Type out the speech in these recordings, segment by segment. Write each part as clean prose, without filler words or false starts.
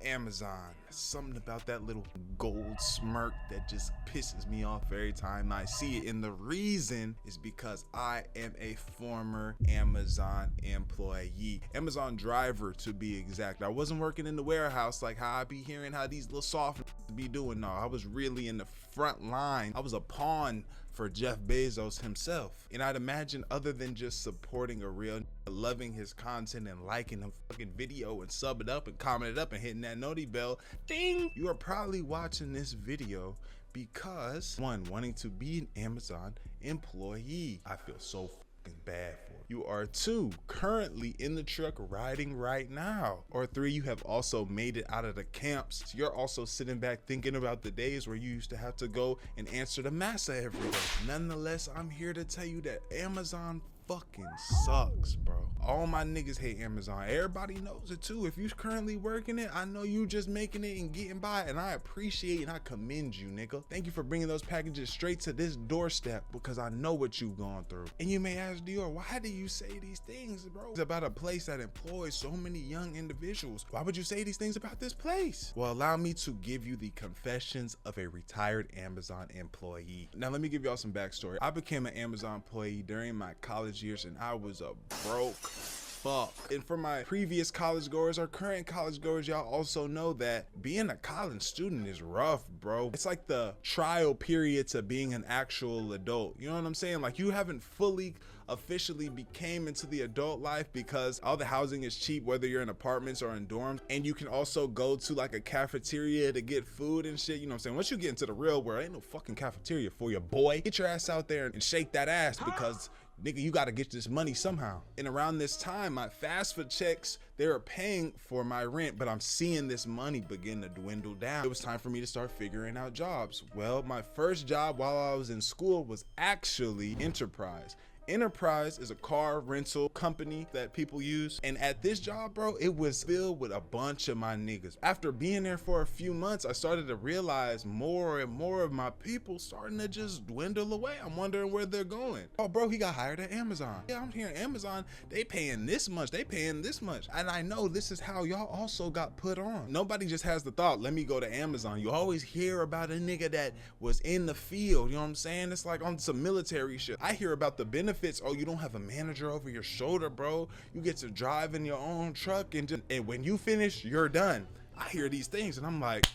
Amazon. Something about that little gold smirk that just pisses me off every time I see it. And the reason is because I am a former Amazon employee. Amazon driver to be exact. I wasn't working in the warehouse like how I be hearing how these little soft be doing. No, I was really in the front line. I was a pawn for Jeff Bezos himself. And I'd imagine other than just supporting a real, loving his content and liking a fucking video and sub it up and comment it up and hitting that noti bell, ding, you are probably watching this video because one, wanting to be an Amazon employee. I feel so fucking bad for you. You are two, currently in the truck riding right now. Or three, you have also made it out of the camps. So you're also sitting back thinking about the days where you used to have to go and answer the massa every day. Nonetheless, I'm here to tell you that Amazon fucking sucks, bro. All my niggas hate Amazon. Everybody knows it too. If you're currently working it, I know you just making it and getting by, and I appreciate and I commend you, nigga. Thank you for bringing those packages straight to this doorstep because I know what you've gone through. And you may ask, Dior, why do you say these things, bro? It's about a place that employs so many young individuals. Why would you say these things about this place? Well, allow me to give you the confessions of a retired Amazon employee. Now, let me give y'all some backstory. I became an Amazon employee during my college years, and I was a broke fuck. And for my previous college goers or current college goers, y'all also know that being a college student is rough, bro. It's like the trial period to being an actual adult. You know what I'm saying? Like, you haven't fully officially became into the adult life because all the housing is cheap, whether you're in apartments or in dorms, and you can also go to like a cafeteria to get food and shit. You know what I'm saying? Once you get into the real world, ain't no fucking cafeteria for your boy. Get your ass out there and shake that ass because nigga, you gotta get this money somehow. And around this time, my fast food checks, they were paying for my rent, but I'm seeing this money begin to dwindle down. It was time for me to start figuring out jobs. Well, my first job while I was in school was actually Enterprise. Enterprise is a car rental company that people use. And at this job, bro, it was filled with a bunch of my niggas. After being there for a few months, I started to realize more and more of my people starting to just dwindle away. I'm wondering where they're going. Oh, bro, he got hired at Amazon. Yeah, I'm hearing Amazon, they paying this much, they paying this much. And I know this is how y'all also got put on. Nobody just has the thought, let me go to Amazon. You always hear about a nigga that was in the field, you know what I'm saying? It's like on some military shit. I hear about the benefits. Oh, you don't have a manager over your shoulder, bro. You get to drive in your own truck and when you finish, you're done. I hear these things and I'm like,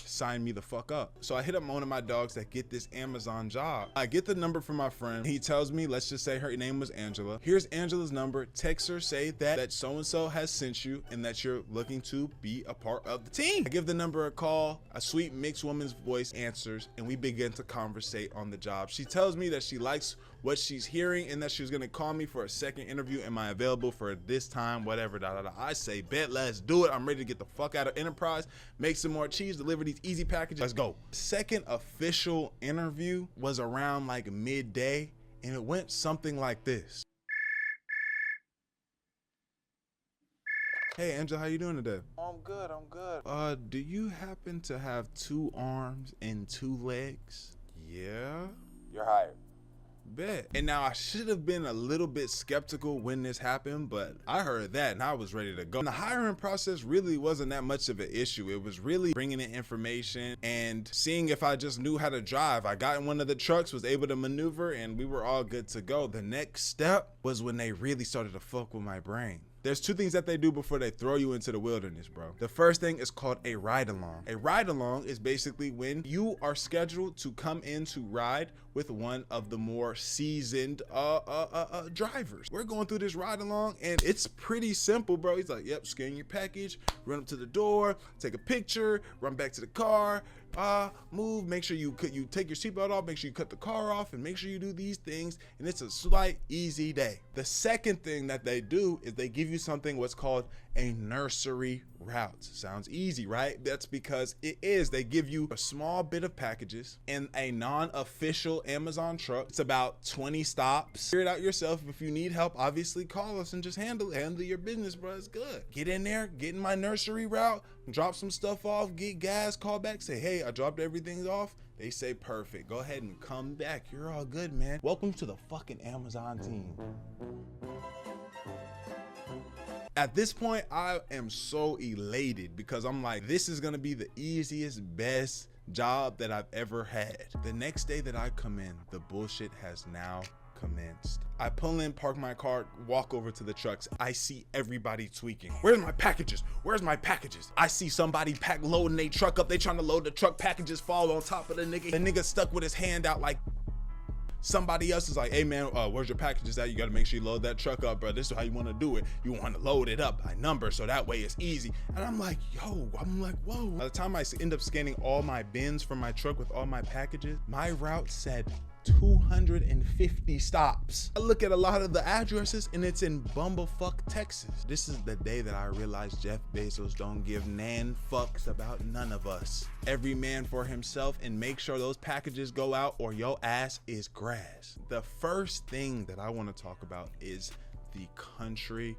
sign me the fuck up. So I hit up one of my dogs that get this Amazon job. I get the number from my friend. He tells me, let's just say her name was Angela. Here's Angela's number. Text her, say that so-and-so has sent you and that you're looking to be a part of the team. I give the number a call. A sweet mixed woman's voice answers and we begin to conversate on the job. She tells me that she likes what she's hearing and that she's gonna call me for a second interview. Am I available for this time? Whatever, I say, bet, let's do it. I'm ready to get the fuck out of Enterprise, make some more cheese, deliver these easy packages. Let's go. Second official interview was around like midday and it went something like this. Hey Angela, how you doing today? I'm good. Do you happen to have 2 arms and 2 legs? Yeah? You're hired. Bet. And now I should have been a little bit skeptical when this happened, but I heard that and I was ready to go. And the hiring process really wasn't that much of an issue. It was really bringing in information and seeing if I just knew how to drive. I got in one of the trucks, was able to maneuver, and we were all good to go. The next step was when they really started to fuck with my brain. There's 2 things that they do before they throw you into the wilderness, bro. The first thing is called a ride-along. A ride-along is basically when you are scheduled to come in to ride with one of the more seasoned drivers. We're going through this ride-along and it's pretty simple, bro. He's like, yep, scan your package, run up to the door, take a picture, run back to the car, move, make sure you take your seatbelt off, make sure you cut the car off, and make sure you do these things, and it's a slight, easy day. The second thing that they do is they give you something what's called a nursery route. Sounds easy, right? That's because it is. They give you a small bit of packages in a non-official Amazon truck. It's about 20 stops. Figure it out yourself. If you need help, obviously call us and just handle your business, bro. It's good. Get in there, get in my nursery route, drop some stuff off, get gas, call back, say, hey, I dropped everything off. They say, perfect. Go ahead and come back. You're all good, man. Welcome to the fucking Amazon team. At this point, I am so elated because I'm like, this is gonna be the easiest, best job that I've ever had. The next day that I come in, the bullshit has now commenced. I pull in, park my car, walk over to the trucks. I see everybody tweaking. Where's my packages? Where's my packages? I see somebody loading their truck up. They trying to load the truck. Packages fall on top of the nigga. The nigga stuck with his hand out like somebody else is like, hey man, where's your packages at? You gotta make sure you load that truck up, bro. This is how you wanna do it. You wanna load it up by number so that way it's easy. And I'm like, whoa. By the time I end up scanning all my bins from my truck with all my packages, my route said 250 stops. I look at a lot of the addresses and it's in Bumblefuck, Texas. This is the day that I realized Jeff Bezos don't give nan fucks about none of us. Every man for himself, and make sure those packages go out or your ass is grass. The first thing that I want to talk about is the country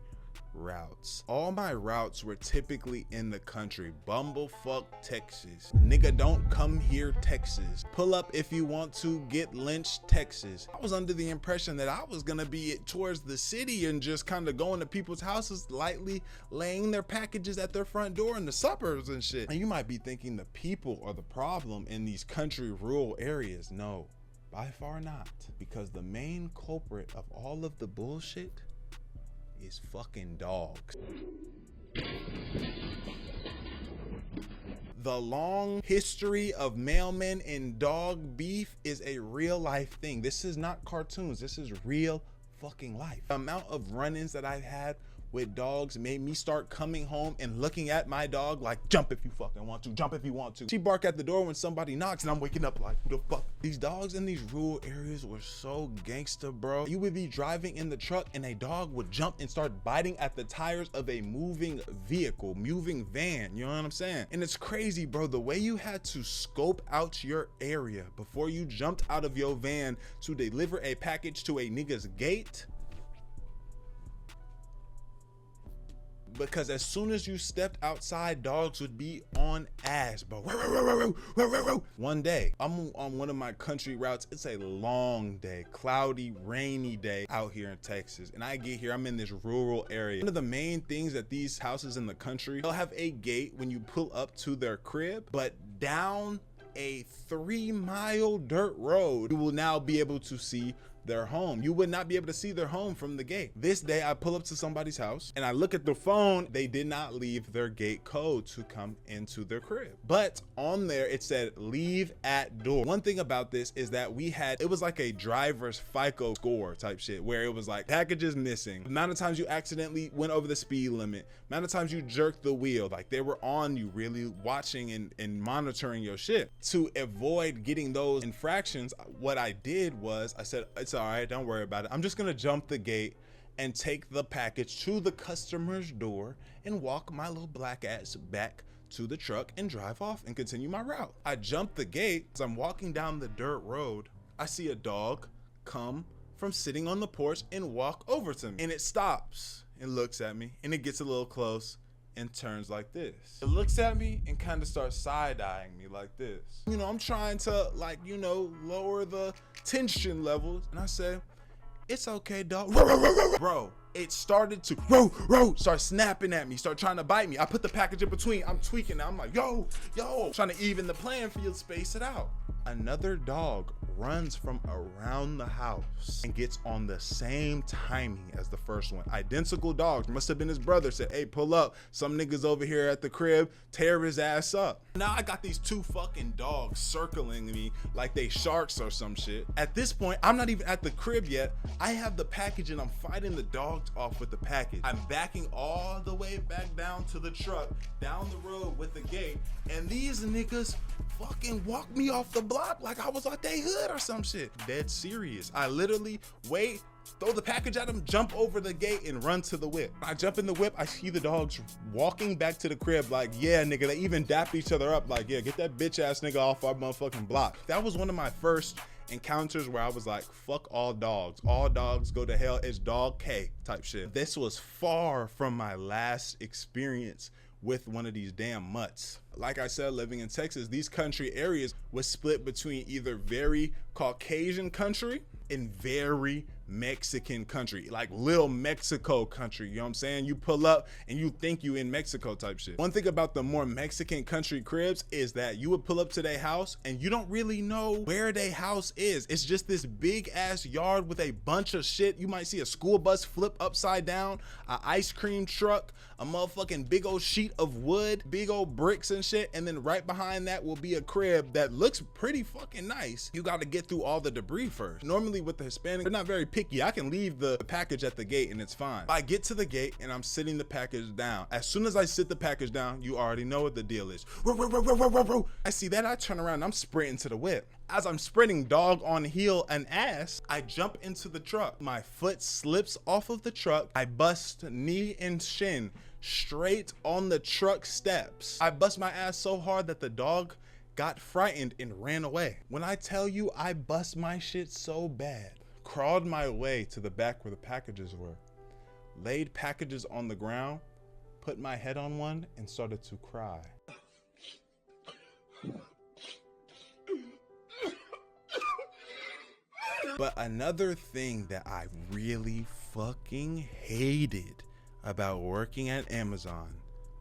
routes. All my routes were typically in the country. Bumblefuck, Texas. Nigga don't come here, Texas. Pull up if you want to, get lynched, Texas. I was under the impression that I was gonna be towards the city and just kind of going to people's houses, lightly laying their packages at their front door in the suburbs and shit. And you might be thinking the people are the problem in these country rural areas. No, by far not. Because the main culprit of all of the bullshit is fucking dogs. The long history of mailmen and dog beef is a real life thing. This is not cartoons. This is real fucking life. The amount of run-ins that I've had with dogs made me start coming home and looking at my dog like, jump if you fucking want to, jump if you want to. She bark at the door when somebody knocks and I'm waking up like, who the fuck? These dogs in these rural areas were so gangster, bro. You would be driving in the truck and a dog would jump and start biting at the tires of a moving vehicle, moving van, you know what I'm saying? And it's crazy, bro, the way you had to scope out your area before you jumped out of your van to deliver a package to a nigga's gate. Because as soon as you stepped outside, dogs would be on ass, bro. One day, I'm on one of my country routes. It's a long day, cloudy, rainy day out here in Texas. And I get here, I'm in this rural area. One of the main things that these houses in the country, they'll have a gate when you pull up to their crib, but down a 3-mile dirt road, you will now be able to see their home. You would not be able to see their home from the gate. This day I pull up to somebody's house and I look at the phone. They did not leave their gate code to come into their crib, but on there it said leave at door. One thing about this is that it was like a driver's FICO score type shit where it was like packages missing, the amount of times you accidentally went over the speed limit, amount of times you jerked the wheel, like they were on you, really watching and monitoring your shit. To avoid getting those infractions, what I did was I said, it's all right, don't worry about it. I'm just gonna jump the gate and take the package to the customer's door and walk my little black ass back to the truck and drive off and continue my route. I jump the gate. As I'm walking down the dirt road, I see a dog come from sitting on the porch and walk over to me. And it stops and looks at me and it gets a little close and turns like this. It looks at me and kind of starts side-eyeing me like this. You know, I'm trying to lower the tension levels. And I say, it's okay, dog. Bro, it started to start snapping at me, start trying to bite me. I put the package in between. I'm tweaking now. I'm like, yo, trying to even the playing field, space it out. Another dog runs from around the house and gets on the same timing as the first one. Identical dogs. Must have been his brother. Said, hey, pull up. Some niggas over here at the crib, tear his ass up. Now I got these two fucking dogs circling me like they sharks or some shit. At this point, I'm not even at the crib yet. I have the package and I'm fighting the dogs off with the package. I'm backing all the way back down to the truck, down the road with the gate, and these niggas fucking walk me off the block like I was like they hood or some shit. Dead serious. I literally wait, throw the package at them, jump over the gate and run to the whip. I jump in the whip, I see the dogs walking back to the crib like, yeah, nigga, they even dap each other up like, yeah, get that bitch ass nigga off our motherfucking block. That was one of my first encounters where I was like, fuck all dogs go to hell, it's dog K type shit. This was far from my last experience with one of these damn mutts. Like I said, living in Texas, these country areas was split between either very Caucasian country and very Mexican country, like Lil Mexico country, you know what I'm saying? You pull up and you think you in Mexico type shit. One thing about the more Mexican country cribs is that you would pull up to their house and you don't really know where their house is. It's just this big ass yard with a bunch of shit. You might see a school bus flip upside down, an ice cream truck, a motherfucking big old sheet of wood, big old bricks and shit, and then right behind that will be a crib that looks pretty fucking nice. You got to get through all the debris first. Normally with the Hispanic, they're not very picky. I can leave the package at the gate and it's fine. I get to the gate and I'm sitting the package down. As soon as I sit the package down, you already know what the deal is. I see that, I turn around, I'm sprinting to the whip. As I'm sprinting dog on heel and ass, I jump into the truck. My foot slips off of the truck. I bust knee and shin straight on the truck steps. I bust my ass so hard that the dog got frightened and ran away. When I tell you I bust my shit so bad, crawled my way to the back where the packages were, laid packages on the ground, put my head on one and started to cry. But another thing that I really fucking hated about working at Amazon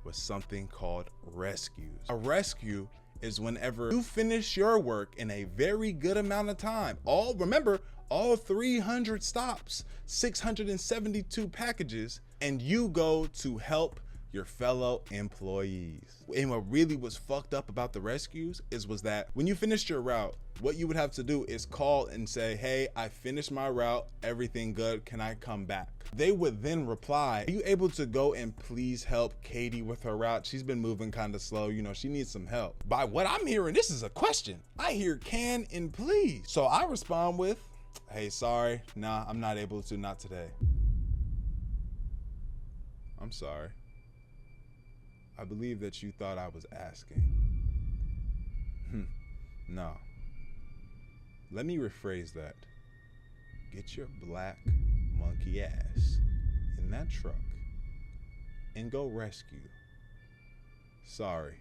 was something called rescues. A rescue is whenever you finish your work in a very good amount of time. Remember, all 300 stops, 672 packages, and you go to help your fellow employees. And what really was fucked up about the rescues was that when you finished your route, what you would have to do is call and say, hey, I finished my route, everything good, can I come back? They would then reply, are you able to go and please help Katie with her route? She's been moving kind of slow, you know, she needs some help. By what I'm hearing, this is a question. I hear can and please. So I respond with, hey, sorry, nah, I'm not able to, not today. I'm sorry. I believe that you thought I was asking. No. Let me rephrase that. Get your black monkey ass in that truck and go rescue. Sorry.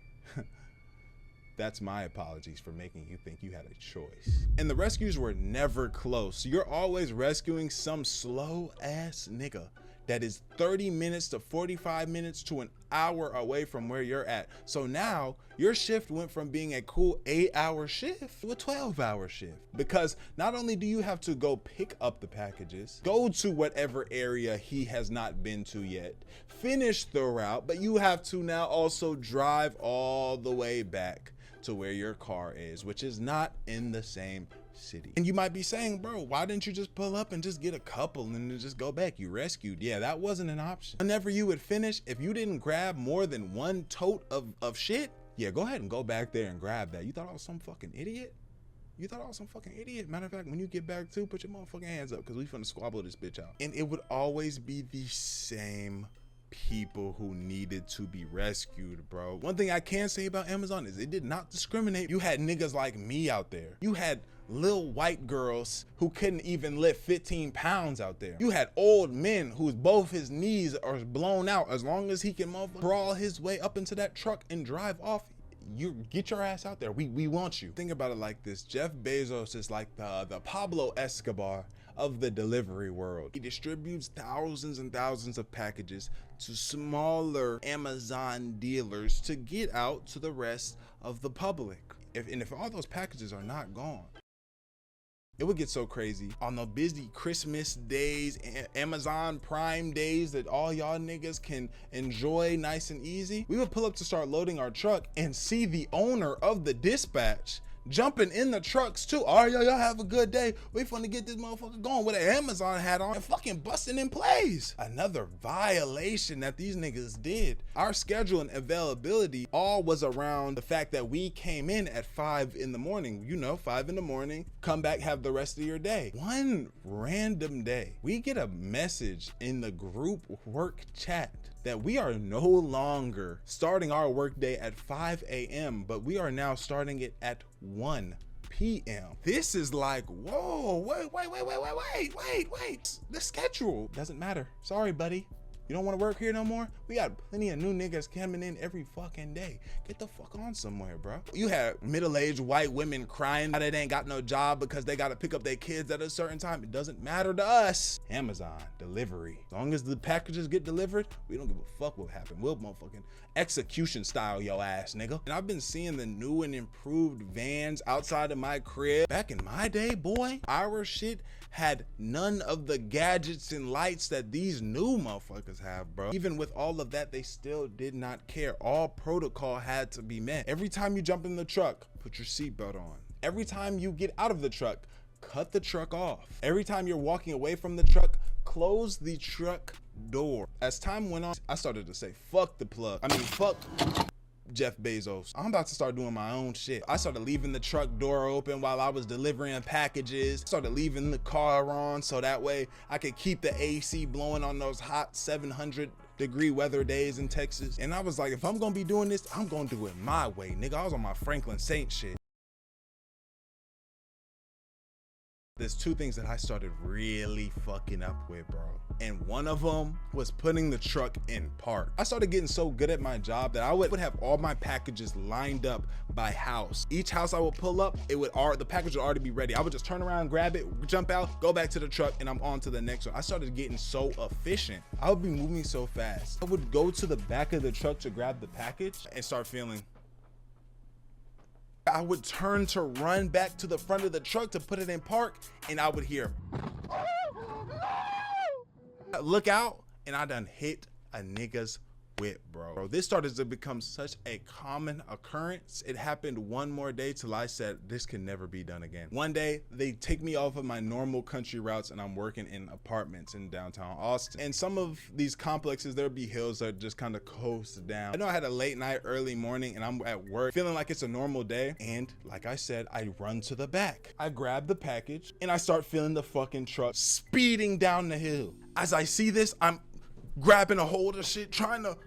That's my apologies for making you think you had a choice. And the rescues were never close. You're always rescuing some slow ass nigga that is 30 minutes to 45 minutes to an hour away from where you're at. So now your shift went from being a cool 8-hour shift to a 12-hour shift. Because not only do you have to go pick up the packages, go to whatever area he has not been to yet, finish the route, but you have to now also drive all the way back to where your car is, which is not in the same city. And you might be saying, bro, why didn't you just pull up and just get a couple and then just go back? You rescued. Yeah, that wasn't an option. Whenever you would finish, if you didn't grab more than one tote of shit, yeah, go ahead and go back there and grab that. You thought I was some fucking idiot? You thought I was some fucking idiot? Matter of fact, when you get back too, put your motherfucking hands up, because we finna squabble this bitch out. And it would always be the same people who needed to be rescued, bro. One thing I can say about Amazon is it did not discriminate. You had niggas like me out there. You had little white girls who couldn't even lift 15 pounds out there. You had old men whose both his knees are blown out. As long as he can crawl his way up into that truck and drive off, you get your ass out there. We want you. Think about it like this. Jeff Bezos is like the Pablo Escobar of the delivery world. He distributes thousands and thousands of packages to smaller Amazon dealers to get out to the rest of the public. If all those packages are not gone, it would get so crazy on the busy Christmas days, Amazon Prime days that all y'all niggas can enjoy nice and easy. We would pull up to start loading our truck and see the owner of the dispatch jumping in the trucks too. All right, y'all have a good day. We finna get this motherfucker going with an Amazon hat on and fucking busting in plays. Another violation that these niggas did. Our schedule and availability all was around the fact that we came in at 5 in the morning. You know, 5 in the morning, come back, have the rest of your day. One random day, we get a message in the group work chat that we are no longer starting our workday at 5 a.m., but we are now starting it at 1 p.m. This is like, whoa, wait. The schedule doesn't matter. Sorry, buddy. You don't want to work here no more? We got plenty of new niggas coming in every fucking day. Get the fuck on somewhere, bro. You have middle-aged white women crying that they ain't got no job because they got to pick up their kids at a certain time. It doesn't matter to us. Amazon delivery. As long as the packages get delivered, we don't give a fuck what happened. We'll motherfucking execution style yo ass, nigga. And I've been seeing the new and improved vans outside of my crib. Back in my day, boy, our shit had none of the gadgets and lights that these new motherfuckers have, bro. Even with all of that, they still did not care. All protocol had to be met. Every time you jump in the truck, put your seatbelt on. Every time you get out of the truck, cut the truck off. Every time you're walking away from the truck, close the truck door. As time went on, I started to say, fuck the plug. I mean, fuck Jeff Bezos. I'm about to start doing my own shit. I started leaving the truck door open while I was delivering packages. Started leaving the car on so that way I could keep the AC blowing on those hot 700-degree weather days in Texas. And I was like, if I'm gonna be doing this, I'm gonna do it my way, nigga. I was on my Franklin Saint shit. There's two things that I started really fucking up with, bro. And one of them was putting the truck in park. I started getting so good at my job that I would have all my packages lined up by house. Each house I would pull up, the package would already be ready. I would just turn around, grab it, jump out, go back to the truck, and I'm on to the next one. I started getting so efficient. I would be moving so fast. I would go to the back of the truck to grab the package and start feeling. I would turn to run back to the front of the truck to put it in park, and I would hear, look out, and I done hit a nigga's whip, bro. This started to become such a common occurrence. It happened one more day till I said, this can never be done again. One day, they take me off of my normal country routes and I'm working in apartments in downtown Austin. And some of these complexes, there'll be hills that just kind of coast down. I know I had a late night, early morning, and I'm at work feeling like it's a normal day. And like I said, I run to the back. I grab the package and I start feeling the fucking truck speeding down the hill. As I see this, I'm grabbing a hold of shit,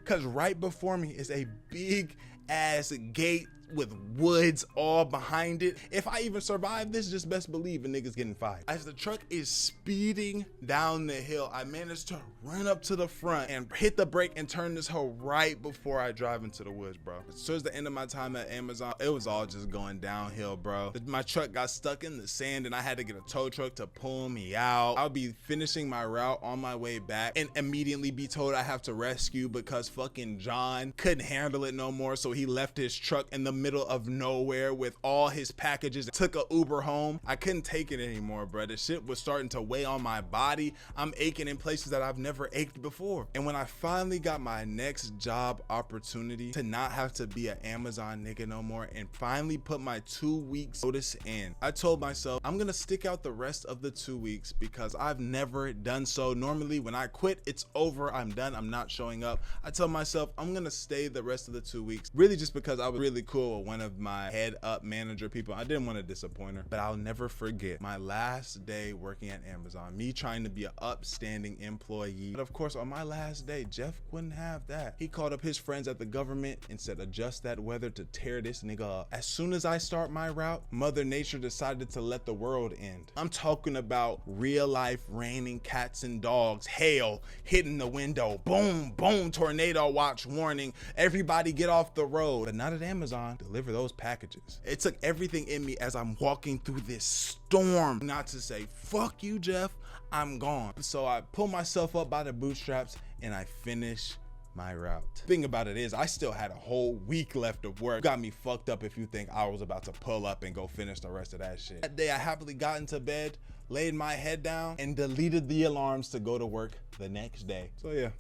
cause right before me is a big ass gate with woods all behind it. If I even survive this, just best believe a nigga's getting fired. As the truck is speeding down the hill, I managed to run up to the front and hit the brake and turn this hoe right before I drive into the woods, bro. Towards the end of my time at Amazon, it was all just going downhill, bro. My truck got stuck in the sand and I had to get a tow truck to pull me out. I'll be finishing my route on my way back and immediately be told I have to rescue because fucking John couldn't handle it no more, so he left his truck in the middle of nowhere with all his packages, took a Uber home. I couldn't take it anymore, bro. The shit was starting to weigh on my body. I'm aching in places that I've never ached before. And when I finally got my next job opportunity to not have to be an Amazon nigga no more and finally put my 2 weeks notice in, I told myself I'm gonna stick out the rest of the 2 weeks because I've never done so. Normally when I quit, it's over, I'm done, I'm not showing up. I tell myself I'm gonna stay the rest of the 2 weeks, really just because I was really cool with one of my head up manager people. I didn't want to disappoint her, but I'll never forget my last day working at Amazon, me trying to be an upstanding employee. But of course, on my last day, Jeff wouldn't have that. He called up his friends at the government and said, adjust that weather to tear this nigga up. As soon as I start my route, Mother Nature decided to let the world end. I'm talking about real life raining cats and dogs, hail hitting the window, boom, boom, tornado watch warning, everybody get off the road. But not at Amazon. Deliver those packages. It took everything in me as I'm walking through this storm not to say, fuck you, Jeff, I'm gone. So I pull myself up by the bootstraps and I finish my route. Thing about it is I still had a whole week left of work. Got me fucked up if you think I was about to pull up and go finish the rest of that shit. That day I happily got into bed, laid my head down and deleted the alarms to go to work the next day. So yeah,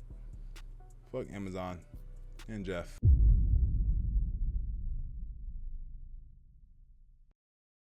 fuck Amazon and Jeff.